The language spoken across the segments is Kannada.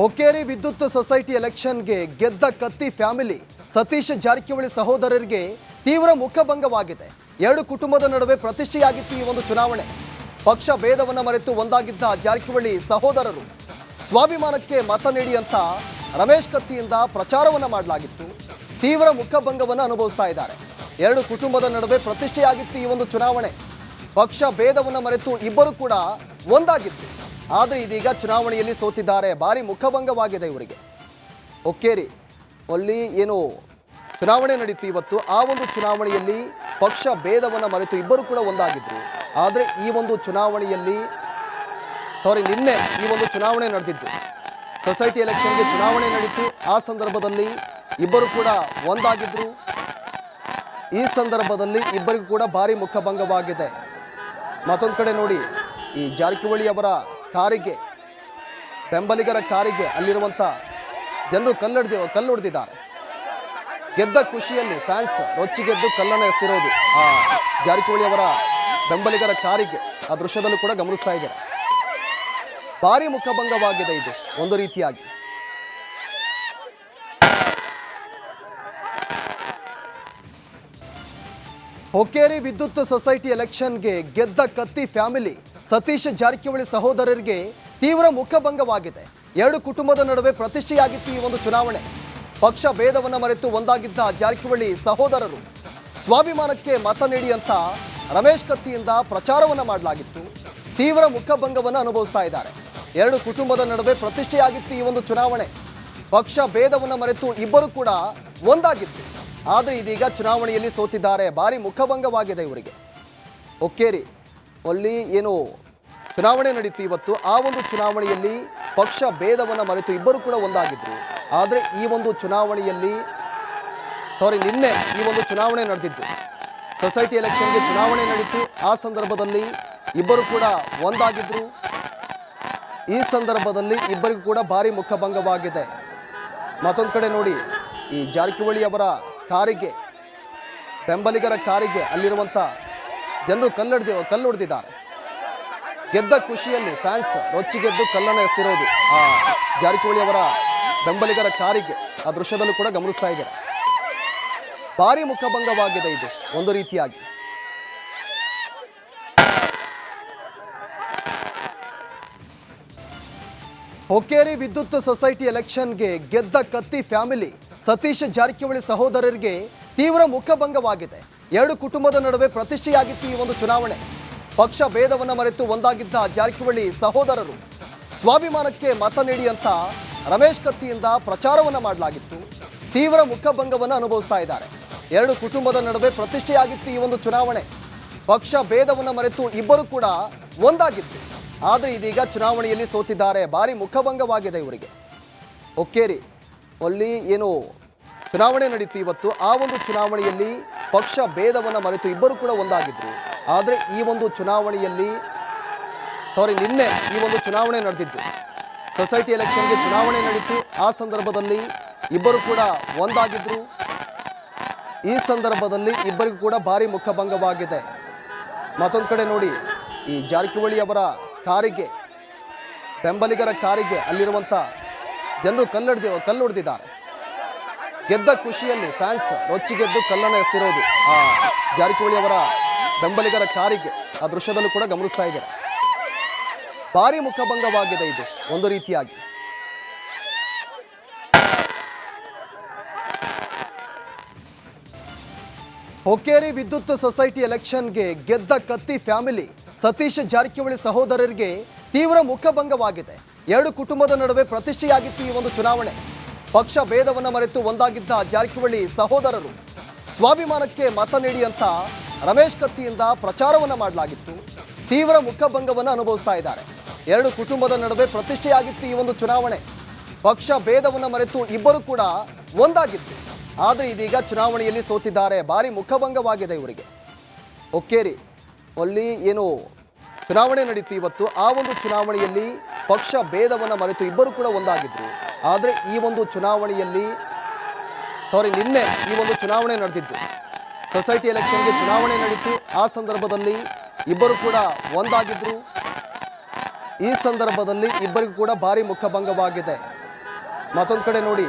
ಹೊಕ್ಕೇರಿ ವಿದ್ಯುತ್ ಸೊಸೈಟಿ ಎಲೆಕ್ಷನ್ಗೆ ಗೆದ್ದ ಕತ್ತಿ ಫ್ಯಾಮಿಲಿ ಸತೀಶ್ ಜಾರಕಿಹೊಳಿ ಸಹೋದರರಿಗೆ ತೀವ್ರ ಮುಖಭಂಗವಾಗಿದೆ. ಎರಡು ಕುಟುಂಬದ ನಡುವೆ ಪ್ರತಿಷ್ಠೆಯಾಗಿತ್ತು ಈ ಒಂದು ಚುನಾವಣೆ. ಪಕ್ಷ ಭೇದವನ್ನು ಮರೆತು ಒಂದಾಗಿದ್ದ ಜಾರಕಿಹೊಳಿ ಸಹೋದರರು ಸ್ವಾಭಿಮಾನಕ್ಕೆ ಮತ ನೀಡಿ ಅಂತ ರಮೇಶ್ ಕತ್ತಿಯಿಂದ ಪ್ರಚಾರವನ್ನು ಮಾಡಲಾಗಿತ್ತು. ತೀವ್ರ ಮುಖಭಂಗವನ್ನು ಅನುಭವಿಸ್ತಾ ಇದ್ದಾರೆ. ಎರಡು ಕುಟುಂಬದ ನಡುವೆ ಪ್ರತಿಷ್ಠೆಯಾಗಿತ್ತು ಈ ಒಂದು ಚುನಾವಣೆ. ಪಕ್ಷ ಭೇದವನ್ನು ಮರೆತು ಇಬ್ಬರು ಕೂಡ ಒಂದಾಗಿತ್ತು. ಆದರೆ ಇದೀಗ ಚುನಾವಣೆಯಲ್ಲಿ ಸೋತಿದ್ದಾರೆ. ಭಾರಿ ಮುಖಭಂಗವಾಗಿದೆ ಇವರಿಗೆ. ಹೊಕ್ಕೇರಿ ಅಲ್ಲಿ ಏನು ಚುನಾವಣೆ ನಡೀತು ಇವತ್ತು, ಆ ಒಂದು ಚುನಾವಣೆಯಲ್ಲಿ ಪಕ್ಷ ಭೇದವನ್ನು ಮರೆತು ಇಬ್ಬರು ಕೂಡ ಒಂದಾಗಿದ್ರು. ಆದರೆ ಈ ಒಂದು ಚುನಾವಣೆಯಲ್ಲಿ ನಿನ್ನೆ ಈ ಒಂದು ಚುನಾವಣೆ ನಡೆದಿದ್ದು, ಸೊಸೈಟಿ ಎಲೆಕ್ಷನ್ಗೆ ಚುನಾವಣೆ ನಡೀತು. ಆ ಸಂದರ್ಭದಲ್ಲಿ ಇಬ್ಬರು ಕೂಡ ಒಂದಾಗಿದ್ರು. ಈ ಸಂದರ್ಭದಲ್ಲಿ ಇಬ್ಬರಿಗೂ ಕೂಡ ಭಾರಿ ಮುಖಭಂಗವಾಗಿದೆ. ಮತ್ತೊಂದು ಕಡೆ ನೋಡಿ, ಈ ಜಾರಕಿಹೊಳಿ ಅವರ ಕಾರಿಗೆ, ಬೆಂಬಲಿಗರ ಕಾರಿಗೆ ಅಲ್ಲಿರುವಂಥ ಜನರು ಕಲ್ಲು ಹೊಡೆದಿದ್ದಾರೆ. ಗೆದ್ದ ಖುಷಿಯಲ್ಲಿ ಫ್ಯಾನ್ಸ್ ರೊಚ್ಚಿಗೆದ್ದು ಕಲ್ಲನ್ನು ಎತ್ತಿರೋದು ಆ ಜಾರಕಿಹೊಳಿ ಅವರ ಬೆಂಬಲಿಗರ ಕಾರಿಗೆ ಆ ದೃಶ್ಯದಲ್ಲೂ ಕೂಡ ಗಮನಿಸ್ತಾ ಇದ್ದಾರೆ. ಭಾರಿ ಮುಖಭಂಗವಾಗಿದೆ ಇದು ಒಂದು ರೀತಿಯಾಗಿ. ಹೊಕ್ಕೇರಿ ವಿದ್ಯುತ್ ಸೊಸೈಟಿ ಎಲೆಕ್ಷನ್ಗೆ ಗೆದ್ದ ಕತ್ತಿ ಫ್ಯಾಮಿಲಿ ಸತೀಶ್ ಜಾರಕಿಹೊಳಿ ಸಹೋದರರಿಗೆ ತೀವ್ರ ಮುಖಭಂಗವಾಗಿದೆ. ಎರಡು ಕುಟುಂಬದ ನಡುವೆ ಪ್ರತಿಷ್ಠೆಯಾಗಿತ್ತು ಈ ಒಂದು ಚುನಾವಣೆ. ಪಕ್ಷ ಭೇದವನ್ನು ಮರೆತು ಒಂದಾಗಿದ್ದ ಜಾರಕಿಹೊಳಿ ಸಹೋದರರು ಸ್ವಾಭಿಮಾನಕ್ಕೆ ಮತ ನೀಡಿ ಅಂತ ರಮೇಶ್ ಕತ್ತಿಯಿಂದ ಪ್ರಚಾರವನ್ನು ಮಾಡಲಾಗಿತ್ತು. ತೀವ್ರ ಮುಖಭಂಗವನ್ನು ಅನುಭವಿಸ್ತಾ ಇದ್ದಾರೆ. ಎರಡು ಕುಟುಂಬದ ನಡುವೆ ಪ್ರತಿಷ್ಠೆಯಾಗಿತ್ತು ಈ ಒಂದು ಚುನಾವಣೆ. ಪಕ್ಷ ಭೇದವನ್ನು ಮರೆತು ಇಬ್ಬರು ಕೂಡ ಒಂದಾಗಿತ್ತು. ಆದರೆ ಇದೀಗ ಚುನಾವಣೆಯಲ್ಲಿ ಸೋತಿದ್ದಾರೆ. ಭಾರಿ ಮುಖಭಂಗವಾಗಿದೆ ಇವರಿಗೆ. ಹೊಕ್ಕೇರಿ ಅಲ್ಲಿ ಏನು ಚುನಾವಣೆ ನಡೀತು ಇವತ್ತು, ಆ ಒಂದು ಚುನಾವಣೆಯಲ್ಲಿ ಪಕ್ಷ ಭೇದವನ್ನು ಮರೆತು ಇಬ್ಬರು ಕೂಡ ಒಂದಾಗಿದ್ರು. ಆದರೆ ಈ ಒಂದು ಚುನಾವಣೆಯಲ್ಲಿ ನಿನ್ನೆ ಈ ಒಂದು ಚುನಾವಣೆ ನಡೆದಿದ್ದು, ಸೊಸೈಟಿ ಎಲೆಕ್ಷನ್ಗೆ ಚುನಾವಣೆ ನಡೀತು. ಆ ಸಂದರ್ಭದಲ್ಲಿ ಇಬ್ಬರು ಕೂಡ ಒಂದಾಗಿದ್ರು. ಈ ಸಂದರ್ಭದಲ್ಲಿ ಇಬ್ಬರಿಗೂ ಕೂಡ ಭಾರಿ ಮುಖಭಂಗವಾಗಿದೆ. ಮತ್ತೊಂದು ಕಡೆ ನೋಡಿ, ಈ ಜಾರಕಿಹೊಳಿ ಅವರ ಕಾರಿಗೆ, ಬೆಂಬಲಿಗರ ಕಾರಿಗೆ ಅಲ್ಲಿರುವಂಥ ಜನರು ಕಲ್ಲು ಹೊಡೆದಿದ್ದಾರೆ. ಗೆದ್ದ ಖುಷಿಯಲ್ಲಿ ಫ್ಯಾನ್ಸ್ ರೊಚ್ಚಿಗೆದ್ದು ಕಲ್ಲನ್ನು ಎತ್ತಿರೋದು ಆ ಜಾರಕಿಹೊಳಿ ಅವರ ಬೆಂಬಲಿಗರ ಕಾರಿಗೆ ಆ ದೃಶ್ಯದಲ್ಲೂ ಕೂಡ ಗಮನಿಸ್ತಾ ಇದ್ದಾರೆ. ಭಾರಿ ಮುಖಭಂಗವಾಗಿದೆ ಇದು ಒಂದು ರೀತಿಯಾಗಿ. ಹೊಕ್ಕೇರಿ ವಿದ್ಯುತ್ ಸೊಸೈಟಿ ಎಲೆಕ್ಷನ್ಗೆ ಗೆದ್ದ ಕತ್ತಿ ಫ್ಯಾಮಿಲಿ ಸತೀಶ್ ಜಾರಕಿಹೊಳಿ ಸಹೋದರರಿಗೆ ತೀವ್ರ ಮುಖಭಂಗವಾಗಿದೆ. ಎರಡು ಕುಟುಂಬದ ನಡುವೆ ಪ್ರತಿಷ್ಠೆಯಾಗಿತ್ತು ಈ ಒಂದು ಚುನಾವಣೆ. ಪಕ್ಷ ಭೇದವನ್ನು ಮರೆತು ಒಂದಾಗಿದ್ದ ಜಾರಕಿಹೊಳಿ ಸಹೋದರರು ಸ್ವಾಭಿಮಾನಕ್ಕೆ ಮತ ನೀಡಿ ಅಂತ ರಮೇಶ್ ಕತ್ತಿಯಿಂದ ಪ್ರಚಾರವನ್ನು ಮಾಡಲಾಗಿತ್ತು. ತೀವ್ರ ಮುಖಭಂಗವನ್ನು ಅನುಭವಿಸ್ತಾ ಇದ್ದಾರೆ. ಎರಡು ಕುಟುಂಬದ ನಡುವೆ ಪ್ರತಿಷ್ಠೆಯಾಗಿತ್ತು ಈ ಒಂದು ಚುನಾವಣೆ. ಪಕ್ಷ ಭೇದವನ್ನು ಮರೆತು ಇಬ್ಬರು ಕೂಡ ಒಂದಾಗಿತ್ತು. ಆದರೆ ಇದೀಗ ಚುನಾವಣೆಯಲ್ಲಿ ಸೋತಿದ್ದಾರೆ. ಭಾರಿ ಮುಖಭಂಗವಾಗಿದೆ ಇವರಿಗೆ. ಹೊಕ್ಕೇರಿ ಅಲ್ಲಿ ಏನು ಚುನಾವಣೆ ನಡೀತು ಇವತ್ತು, ಆ ಒಂದು ಚುನಾವಣೆಯಲ್ಲಿ ಪಕ್ಷ ಭೇದವನ್ನು ಮರೆತು ಇಬ್ಬರು ಕೂಡ ಒಂದಾಗಿದ್ರು. ಆದರೆ ಈ ಒಂದು ಚುನಾವಣೆಯಲ್ಲಿ ನಿನ್ನೆ ಈ ಒಂದು ಚುನಾವಣೆ ನಡೆದಿದ್ದು, ಸೊಸೈಟಿ ಎಲೆಕ್ಷನ್ಗೆ ಚುನಾವಣೆ ನಡೀತು. ಆ ಸಂದರ್ಭದಲ್ಲಿ ಇಬ್ಬರು ಕೂಡ ಒಂದಾಗಿದ್ರು. ಈ ಸಂದರ್ಭದಲ್ಲಿ ಇಬ್ಬರಿಗೂ ಕೂಡ ಭಾರಿ ಮುಖಭಂಗವಾಗಿದೆ. ಮತ್ತೊಂದು ಕಡೆ ನೋಡಿ, ಈ ಜಾರಕಿಹೊಳಿ ಅವರ ಕಾರಿಗೆ, ಬೆಂಬಲಿಗರ ಕಾರಿಗೆ ಅಲ್ಲಿರುವಂಥ ಜನರು ಕಲ್ಲು ಹೊಡೆದಿದ್ದಾರೆ. ಗೆದ್ದ ಖುಷಿಯಲ್ಲಿ ಫ್ಯಾನ್ಸ್ ರೊಚ್ಚಿಗೆದ್ದು ಕಲ್ಲನ್ನು ಎತ್ತಿರೋದು ಆ ಜಾರಕಿಹೊಳಿ ಅವರ ಬೆಂಬಲಿಗರ ಕಾರಿಗೆ ಆ ದೃಶ್ಯದಲ್ಲೂ ಕೂಡ ಗಮನಿಸ್ತಾ ಇದ್ದಾರೆ. ಭಾರಿ ಮುಖಭಂಗವಾಗಿದೆ ಇದು ಒಂದು ರೀತಿಯಾಗಿ. ಹೊಕ್ಕೇರಿ ವಿದ್ಯುತ್ ಸೊಸೈಟಿ ಎಲೆಕ್ಷನ್ಗೆ ಗೆದ್ದ ಕತ್ತಿ ಫ್ಯಾಮಿಲಿ ಸತೀಶ್ ಜಾರಕಿಹೊಳಿ ಸಹೋದರರಿಗೆ ತೀವ್ರ ಮುಖಭಂಗವಾಗಿದೆ. ಎರಡು ಕುಟುಂಬದ ನಡುವೆ ಪ್ರತಿಷ್ಠೆಯಾಗಿತ್ತು ಈ ಒಂದು ಚುನಾವಣೆ. ಪಕ್ಷ ಭೇದವನ್ನು ಮರೆತು ಒಂದಾಗಿದ್ದ ಜಾರಕಿಹೊಳಿ ಸಹೋದರರು ಸ್ವಾಭಿಮಾನಕ್ಕೆ ಮತ ನೀಡಿ ಅಂತ ರಮೇಶ್ ಕತ್ತಿಯಿಂದ ಪ್ರಚಾರವನ್ನು ಮಾಡಲಾಗಿತ್ತು. ತೀವ್ರ ಮುಖಭಂಗವನ್ನು ಅನುಭವಿಸ್ತಾ ಇದ್ದಾರೆ. ಎರಡು ಕುಟುಂಬದ ನಡುವೆ ಪ್ರತಿಷ್ಠೆಯಾಗಿತ್ತು ಈ ಒಂದು ಚುನಾವಣೆ. ಪಕ್ಷ ಭೇದವನ್ನು ಮರೆತು ಇಬ್ಬರು ಕೂಡ ಒಂದಾಗಿತ್ತು. ಆದರೆ ಇದೀಗ ಚುನಾವಣೆಯಲ್ಲಿ ಸೋತಿದ್ದಾರೆ. ಭಾರಿ ಮುಖಭಂಗವಾಗಿದೆ ಇವರಿಗೆ. ಹೊಕ್ಕೇರಿ ಅಲ್ಲಿ ಏನು ಚುನಾವಣೆ ನಡೀತು ಇವತ್ತು, ಆ ಒಂದು ಚುನಾವಣೆಯಲ್ಲಿ ಪಕ್ಷ ಭೇದವನ್ನು ಮರೆತು ಇಬ್ಬರು ಕೂಡ ಒಂದಾಗಿದ್ರು. ಆದರೆ ಈ ಒಂದು ಚುನಾವಣೆಯಲ್ಲಿ ನಿನ್ನೆ ಈ ಒಂದು ಚುನಾವಣೆ ನಡೆದಿದ್ದು, ಸೊಸೈಟಿ ಎಲೆಕ್ಷನ್ಗೆ ಚುನಾವಣೆ ನಡೀತು. ಆ ಸಂದರ್ಭದಲ್ಲಿ ಇಬ್ಬರು ಕೂಡ ಒಂದಾಗಿದ್ರು. ಈ ಸಂದರ್ಭದಲ್ಲಿ ಇಬ್ಬರಿಗೂ ಕೂಡ ಭಾರಿ ಮುಖಭಂಗವಾಗಿದೆ. ಮತ್ತೊಂದು ಕಡೆ ನೋಡಿ,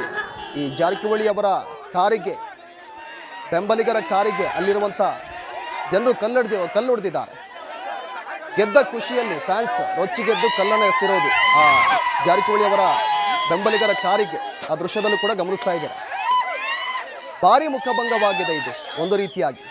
ಈ ಜಾರಕಿಹೊಳಿ ಅವರ ಕಾರಿಗೆ, ಬೆಂಬಲಿಗರ ಕಾರಿಗೆ ಅಲ್ಲಿರುವಂಥ ಜನರು ಕಲ್ಲು ಹೊಡೆದಿದ್ದಾರೆ. ಗೆದ್ದ ಖುಷಿಯಲ್ಲಿ ಫ್ಯಾನ್ಸ್ ರೊಚ್ಚಿಗೆದ್ದು ಕಲ್ಲನ್ನು ಎಸ್ತಿರೋದು ಆ ಜಾರಕಿಹೊಳಿ ಅವರ ಬೆಂಬಲಿಗರ ಕಾರಿಗೆ ಆ ದೃಶ್ಯದಲ್ಲೂ ಕೂಡ ಗಮನಿಸ್ತಾ ಇದ್ದಾರೆ. ಭಾರಿ ಮುಖಭಂಗವಾಗಿದೆ ಇದು ಒಂದು ರೀತಿಯಾಗಿ.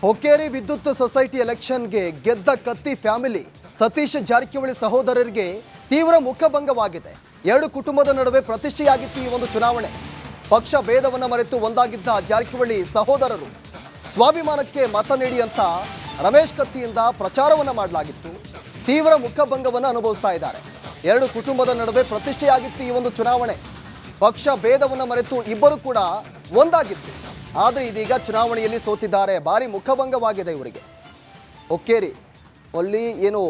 ಹೊಕ್ಕೇರಿ ವಿದ್ಯುತ್ ಸೊಸೈಟಿ ಎಲೆಕ್ಷನ್ಗೆ ಗೆದ್ದ ಕತ್ತಿ ಫ್ಯಾಮಿಲಿ. ಸತೀಶ್ ಜಾರಕಿಹೊಳಿ ಸಹೋದರರಿಗೆ ತೀವ್ರ ಮುಖಭಂಗವಾಗಿದೆ. ಎರಡು ಕುಟುಂಬದ ನಡುವೆ ಪ್ರತಿಷ್ಠೆಯಾಗಿತ್ತು ಈ ಒಂದು ಚುನಾವಣೆ. ಪಕ್ಷ ಭೇದವನ್ನು ಮರೆತು ಒಂದಾಗಿದ್ದ ಜಾರಕಿಹೊಳಿ ಸಹೋದರರು ಸ್ವಾಭಿಮಾನಕ್ಕೆ ಮತ ನೀಡಿ ಅಂತ ರಮೇಶ್ ಕತ್ತಿಯಿಂದ ಪ್ರಚಾರವನ್ನು ಮಾಡಲಾಗಿತ್ತು. ತೀವ್ರ ಮುಖಭಂಗವನ್ನು ಅನುಭವಿಸ್ತಾ ಇದ್ದಾರೆ. ಎರಡು ಕುಟುಂಬದ ನಡುವೆ ಪ್ರತಿಷ್ಠೆಯಾಗಿತ್ತು ಈ ಒಂದು ಚುನಾವಣೆ. ಪಕ್ಷ ಭೇದವನ್ನು ಮರೆತು ಇಬ್ಬರು ಕೂಡ ಒಂದಾಗಿತ್ತು. ಆದರೆ ಇದೀಗ ಚುನಾವಣೆಯಲ್ಲಿ ಸೋತಿದ್ದಾರೆ. ಭಾರಿ ಮುಖಭಂಗವಾಗಿದೆ ಇವರಿಗೆ. ಹೊಕ್ಕೇರಿ ಅಲ್ಲಿ ಏನು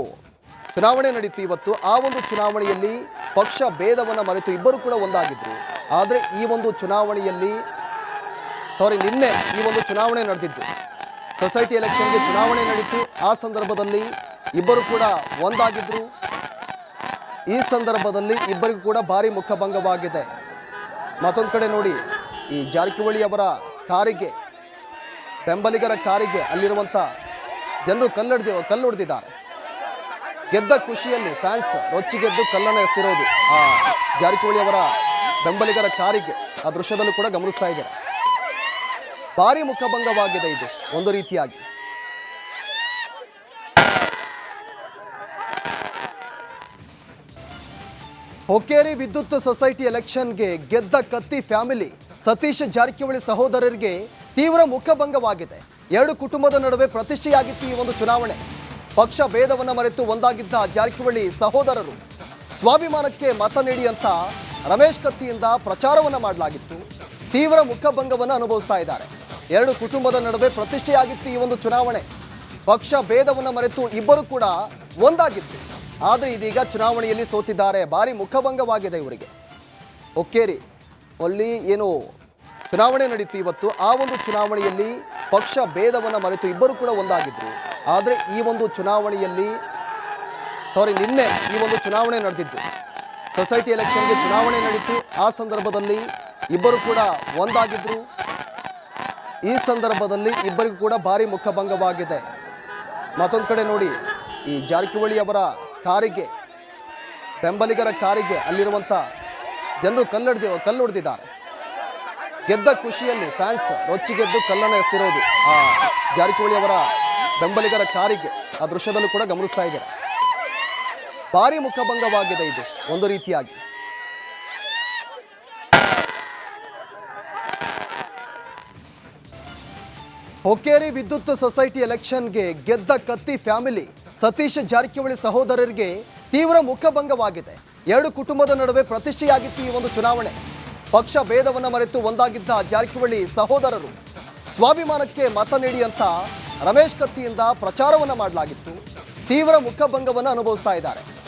ಚುನಾವಣೆ ನಡೀತು ಇವತ್ತು, ಆ ಒಂದು ಚುನಾವಣೆಯಲ್ಲಿ ಪಕ್ಷ ಭೇದವನ್ನು ಮರೆತು ಇಬ್ಬರು ಕೂಡ ಒಂದಾಗಿದ್ರು. ಆದರೆ ಈ ಒಂದು ಚುನಾವಣೆಯಲ್ಲಿ ನಿನ್ನೆ ಈ ಒಂದು ಚುನಾವಣೆ ನಡೆದಿದ್ದು, ಸೊಸೈಟಿ ಎಲೆಕ್ಷನ್ಗೆ ಚುನಾವಣೆ ನಡೀತು. ಆ ಸಂದರ್ಭದಲ್ಲಿ ಇಬ್ಬರು ಕೂಡ ಒಂದಾಗಿದ್ರು. ಈ ಸಂದರ್ಭದಲ್ಲಿ ಇಬ್ಬರಿಗೂ ಕೂಡ ಭಾರಿ ಮುಖಭಂಗವಾಗಿದೆ. ಮತ್ತೊಂದು ಕಡೆ ನೋಡಿ, ಈ ಜಾರಕಿಹೊಳಿ ಅವರ ಕಾರಿಗೆ, ಬೆಂಬಲಿಗರ ಕಾರಿಗೆ ಅಲ್ಲಿರುವಂಥ ಜನರು ಕಲ್ಲು ಹೊಡೆದಿದ್ದಾರೆ. ಗೆದ್ದ ಖುಷಿಯಲ್ಲಿ ಫ್ಯಾನ್ಸ್ ರೊಚ್ಚಿಗೆದ್ದು ಕಲ್ಲನ್ನು ಎಸ್ತಿರೋದು ಆ ಜಾರಕಿಹೊಳಿ ಅವರ ಬೆಂಬಲಿಗರ ಕಾರಿಗೆ ಆ ದೃಶ್ಯದಲ್ಲೂ ಕೂಡ ಗಮನಿಸ್ತಾ ಇದ್ದಾರೆ. ಭಾರಿ ಮುಖಭಂಗವಾಗಿದೆ ಇದು ಒಂದು ರೀತಿಯಾಗಿ. ಹೊಕ್ಕೇರಿ ವಿದ್ಯುತ್ ಸೊಸೈಟಿ ಎಲೆಕ್ಷನ್ಗೆ ಗೆದ್ದ ಕತ್ತಿ ಫ್ಯಾಮಿಲಿ. ಸತೀಶ್ ಜಾರಕಿಹೊಳಿ ಸಹೋದರರಿಗೆ ತೀವ್ರ ಮುಖಭಂಗವಾಗಿದೆ. ಎರಡು ಕುಟುಂಬದ ನಡುವೆ ಪ್ರತಿಷ್ಠೆಯಾಗಿತ್ತು ಈ ಒಂದು ಚುನಾವಣೆ. ಪಕ್ಷ ಭೇದವನ್ನು ಮರೆತು ಒಂದಾಗಿದ್ದ ಜಾರಕಿಹೊಳಿ ಸಹೋದರರು ಸ್ವಾಭಿಮಾನಕ್ಕೆ ಮತ ನೀಡಿ ಅಂತ ರಮೇಶ್ ಕತ್ತಿಯಿಂದ ಪ್ರಚಾರವನ್ನು ಮಾಡಲಾಗಿತ್ತು. ತೀವ್ರ ಮುಖಭಂಗವನ್ನು ಅನುಭವಿಸ್ತಾ ಇದ್ದಾರೆ. ಎರಡು ಕುಟುಂಬದ ನಡುವೆ ಪ್ರತಿಷ್ಠೆಯಾಗಿತ್ತು ಈ ಒಂದು ಚುನಾವಣೆ. ಪಕ್ಷ ಭೇದವನ್ನು ಮರೆತು ಇಬ್ಬರು ಕೂಡ ಒಂದಾಗಿತ್ತು. ಆದರೆ ಇದೀಗ ಚುನಾವಣೆಯಲ್ಲಿ ಸೋತಿದ್ದಾರೆ. ಭಾರಿ ಮುಖಭಂಗವಾಗಿದೆ ಇವರಿಗೆ. ಹೊಕ್ಕೇರಿ ಅಲ್ಲಿ ಏನು ಚುನಾವಣೆ ನಡೀತು ಇವತ್ತು, ಆ ಒಂದು ಚುನಾವಣೆಯಲ್ಲಿ ಪಕ್ಷ ಭೇದವನ್ನು ಮರೆತು ಇಬ್ಬರು ಕೂಡ ಒಂದಾಗಿದ್ರು. ಆದರೆ ಈ ಒಂದು ಚುನಾವಣೆಯಲ್ಲಿ ನಿನ್ನೆ ಈ ಒಂದು ಚುನಾವಣೆ ನಡೆದಿದ್ದು, ಸೊಸೈಟಿ ಎಲೆಕ್ಷನ್ಗೆ ಚುನಾವಣೆ ನಡೀತು. ಆ ಸಂದರ್ಭದಲ್ಲಿ ಇಬ್ಬರು ಕೂಡ ಒಂದಾಗಿದ್ರು. ಈ ಸಂದರ್ಭದಲ್ಲಿ ಇಬ್ಬರಿಗೂ ಕೂಡ ಭಾರಿ ಮುಖಭಂಗವಾಗಿದೆ. ಮತ್ತೊಂದು ಕಡೆ ನೋಡಿ, ಈ ಜಾರಕಿಹೊಳಿ ಅವರ ಕಾರಿಗೆ, ಬೆಂಬಲಿಗರ ಕಾರಿಗೆ ಅಲ್ಲಿರುವಂಥ ಜನರು ಕಲ್ಲು ಹೊಡೆದಿದ್ದಾರೆ. ಗೆದ್ದ ಖುಷಿಯಲ್ಲಿ ಫ್ಯಾನ್ಸ್ ರೊಚ್ಚಿಗೆದ್ದು ಕಲ್ಲನ್ನು ಎಸ್ತಿರೋದು ಆ ಜಾರಕಿಹೊಳಿ ಅವರ ಬೆಂಬಲಿಗರ ಕಾರಿಗೆ ಆ ದೃಶ್ಯದಲ್ಲೂ ಕೂಡ ಗಮನಿಸ್ತಾ ಇದ್ದಾರೆ. ಭಾರಿ ಮುಖಭಂಗವಾಗಿದೆ ಇದು ಒಂದು ರೀತಿಯಾಗಿ. ಹೊಕ್ಕೇರಿ ವಿದ್ಯುತ್ ಸೊಸೈಟಿ ಎಲೆಕ್ಷನ್ಗೆ ಗೆದ್ದ ಕತ್ತಿ ಫ್ಯಾಮಿಲಿ. ಸತೀಶ್ ಜಾರಕಿಹೊಳಿ ಸಹೋದರರಿಗೆ ತೀವ್ರ ಮುಖಭಂಗವಾಗಿದೆ. ಎರಡು ಕುಟುಂಬದ ನಡುವೆ ಪ್ರತಿಷ್ಠೆಯಾಗಿತ್ತು ಈ ಒಂದು ಚುನಾವಣೆ. ಪಕ್ಷ ಭೇದವನ್ನು ಮರೆತು ಒಂದಾಗಿದ್ದ ಜಾರಕಿಹೊಳಿ ಸಹೋದರರು ಸ್ವಾಭಿಮಾನಕ್ಕೆ ಮತ ನೀಡಿ ಅಂತ ರಮೇಶ್ ಕತ್ತಿಯಿಂದ ಪ್ರಚಾರವನ್ನು ಮಾಡಲಾಗಿತ್ತು. ತೀವ್ರ ಮುಖಭಂಗವನ್ನು ಅನುಭವಿಸ್ತಾ ಇದ್ದಾರೆ.